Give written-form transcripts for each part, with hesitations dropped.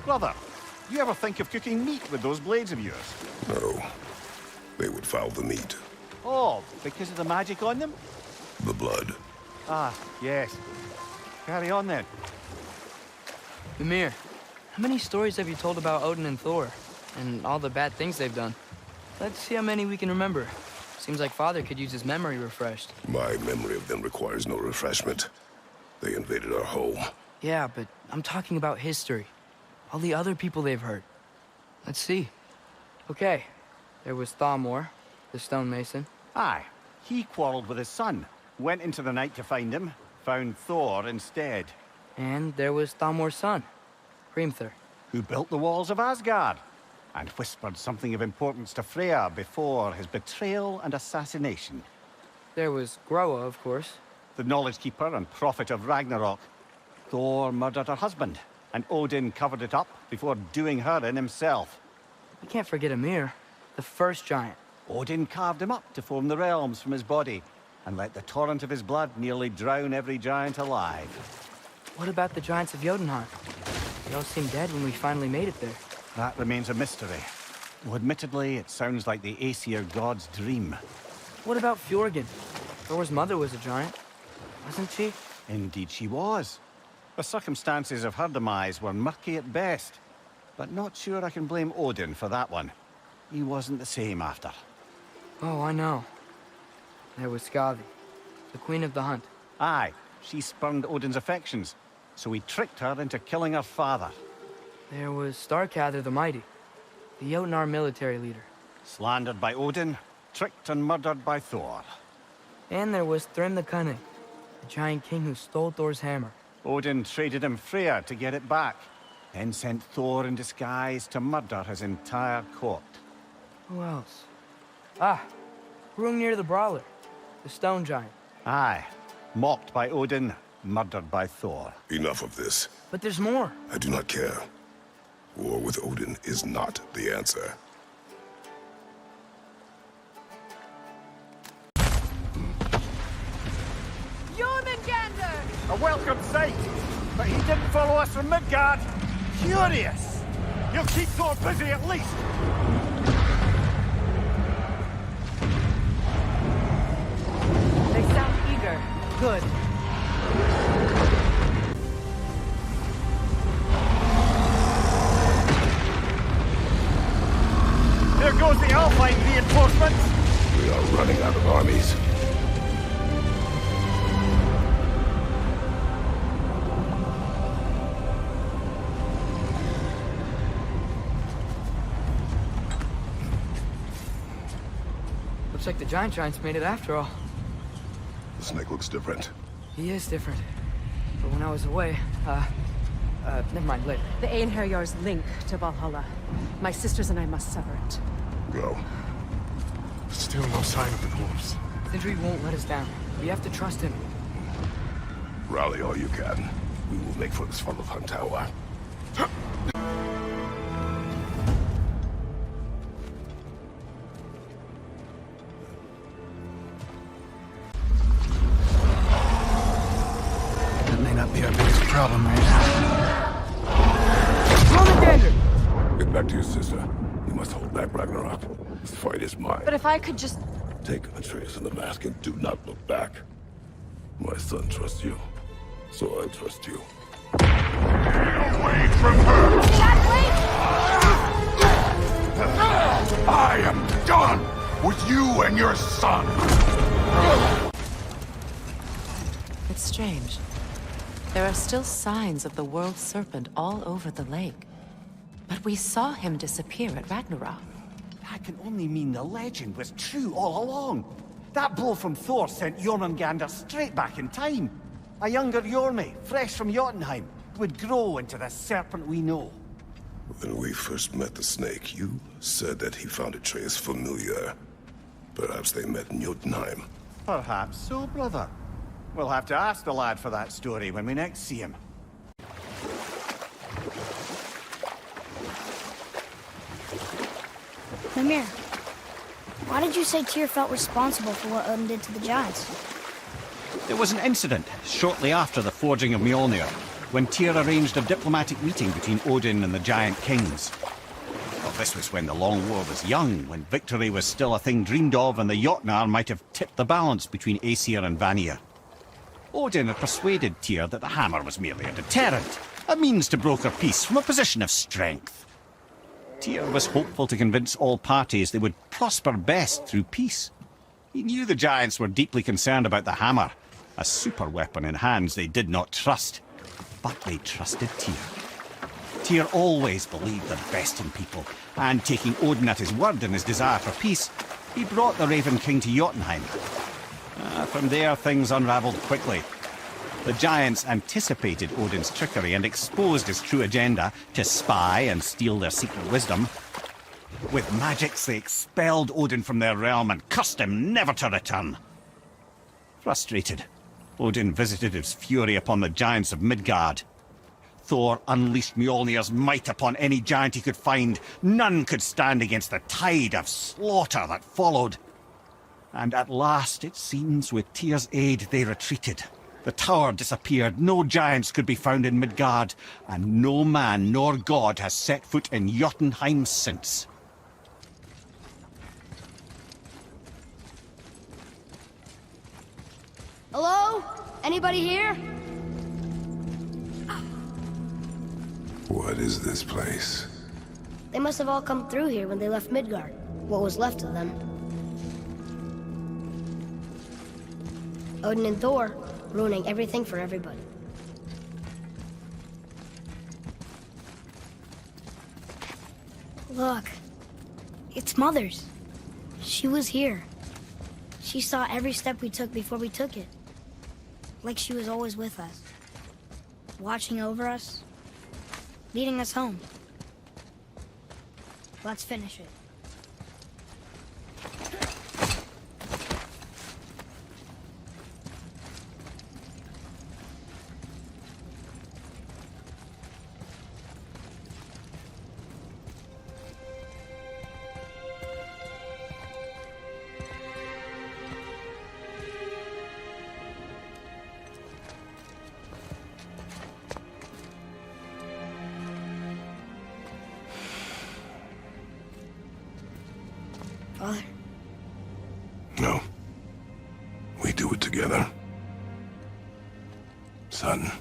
Brother, you ever think of cooking meat with those blades of yours? No. They would foul the meat. Oh, because of the magic on them? The blood. Ah, yes. Carry on then. Ymir, how many stories have you told about Odin and Thor? And all the bad things they've done? Let's see how many we can remember. Seems like Father could use his memory refreshed. My memory of them requires no refreshment. They invaded our home. Yeah, but I'm talking about history. All the other people they've hurt. Let's see. Okay, there was Thor, the stonemason. Aye. He quarreled with his son. Went into the night to find him. Found Thor instead. And there was Thor's son, Hrimthur. Who built the walls of Asgard. And whispered something of importance to Freya before his betrayal and assassination. There was Groa, of course. The knowledge keeper and prophet of Ragnarok. Thor murdered her husband, and Odin covered it up before doing her in himself. You can't forget Ymir, the first giant. Odin carved him up to form the realms from his body, and let the torrent of his blood nearly drown every giant alive. What about the giants of Jotunheim? They all seemed dead when we finally made it there. That remains a mystery. Though admittedly, it sounds like the Aesir god's dream. What about Fjorgyn? Thor's mother was a giant, wasn't she? Indeed she was. The circumstances of her demise were murky at best, but not sure I can blame Odin for that one. He wasn't the same after. Oh, I know. There was Skavi, the queen of the hunt. Aye, she spurned Odin's affections, so he tricked her into killing her father. There was Starkather the Mighty, the Jotnar military leader. Slandered by Odin, tricked and murdered by Thor. And there was Thrym the Cunning, the giant king who stole Thor's hammer. Odin traded him Freya to get it back, then sent Thor in disguise to murder his entire court. Who else? Ah, Hrungnir the Brawler, the stone giant. Aye, mocked by Odin, murdered by Thor. Enough of this. But there's more. I do not care. War with Odin is not the answer. A welcome sight, but he didn't follow us from Midgard. Curious. He'll keep Thor busy at least. They sound eager. Good. There goes the Alpine reinforcements. We are running out of armies. Looks like the giants made it after all. The snake looks different. He is different. But when I was away, never mind, later. The Einherjar's link to Valhalla. My sisters and I must sever it. Go. Still no sign of the dwarves. Sindri won't let us down. We have to trust him. Rally all you can. We will make for the Svalbard Tower. That may not be our biggest problem right now. Get back to your sister. We must hold back Ragnarok. This fight is mine. But if I could just... Take Atreus and the mask and do not look back. My son trusts you, so I trust you. Get away from her! I am done with you and your son! It's strange. There are still signs of the world serpent all over the lake. But we saw him disappear at Ragnarok. That can only mean the legend was true all along. That blow from Thor sent Jormungandr straight back in time. A younger Jormi, fresh from Jotunheim, would grow into the serpent we know. When we first met the snake, you said that he found Atreus familiar. Perhaps they met in Jotunheim. Perhaps so, brother. We'll have to ask the lad for that story when we next see him. Mimir, why did you say Tyr felt responsible for what Odin did to the giants? There was an incident shortly after the forging of Mjolnir, when Tyr arranged a diplomatic meeting between Odin and the Giant Kings. Well, this was when the Long War was young, when victory was still a thing dreamed of and the Jotnar might have tipped the balance between Aesir and Vanir. Odin had persuaded Tyr that the hammer was merely a deterrent, a means to broker peace from a position of strength. Tyr was hopeful to convince all parties they would prosper best through peace. He knew the giants were deeply concerned about the hammer, a super weapon in hands they did not trust. But they trusted Tyr. Tyr always believed the best in people, and taking Odin at his word in his desire for peace, he brought the Raven King to Jotunheim. From there, things unravelled quickly. The giants anticipated Odin's trickery and exposed his true agenda to spy and steal their secret wisdom. With magics, they expelled Odin from their realm and cursed him never to return. Frustrated, Odin visited his fury upon the giants of Midgard. Thor unleashed Mjolnir's might upon any giant he could find. None could stand against the tide of slaughter that followed. And at last, it seems, with Tyr's aid, they retreated. The tower disappeared, no giants could be found in Midgard, and no man nor god has set foot in Jotunheim since. Hello? Anybody here? What is this place? They must have all come through here when they left Midgard. What was left of them. Odin and Thor, ruining everything for everybody. Look. It's Mother's. She was here. She saw every step we took before we took it. Like she was always with us. Watching over us. Leading us home. Let's finish it. Father? No. We do it together. Son.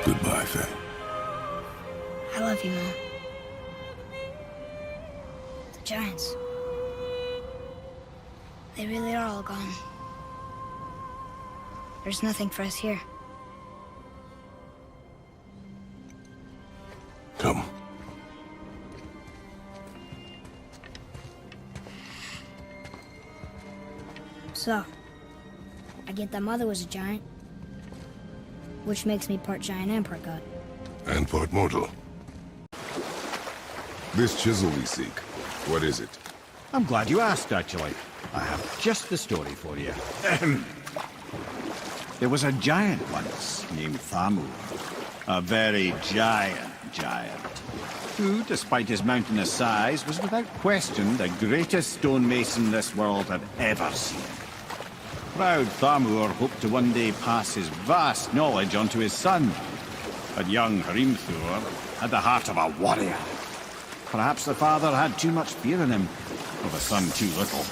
Goodbye, Faye. I love you, Mom. The giants. They really are all gone. There's nothing for us here. Come. So, I get that Mother was a giant, which makes me part giant and part god. And part mortal. This chisel we seek, what is it? I'm glad you asked, actually. I have just the story for you. There was a giant once named Thamur. A very giant, who, despite his mountainous size, was without question the greatest stonemason this world had ever seen. Proud Thamur hoped to one day pass his vast knowledge on to his son. But young Hrimthur had the heart of a warrior. Perhaps the father had too much fear in him, or the son too little.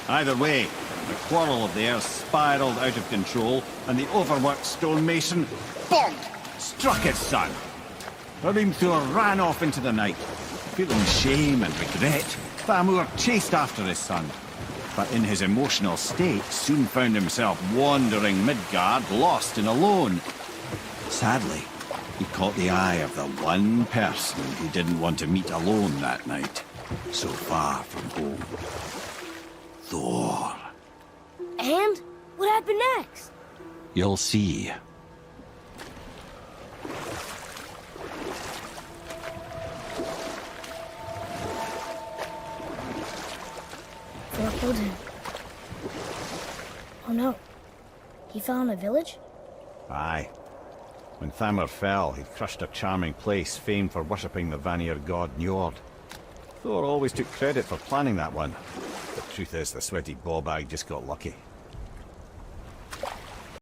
Either way, the quarrel of theirs spiraled out of control, and the overworked stonemason, bonk, struck his son. Thor ran off into the night. Feeling shame and regret, Thamur chased after his son, but in his emotional state soon found himself wandering Midgard, lost and alone. Sadly, he caught the eye of the one person he didn't want to meet alone that night, so far from home. Thor. And? What happened next? You'll see. Thor killed him. Oh no. He fell in a village? Aye. When Thamur fell, he'd crushed a charming place famed for worshipping the Vanir god Njord. Thor always took credit for planning that one. The truth is, the sweaty ballbag just got lucky.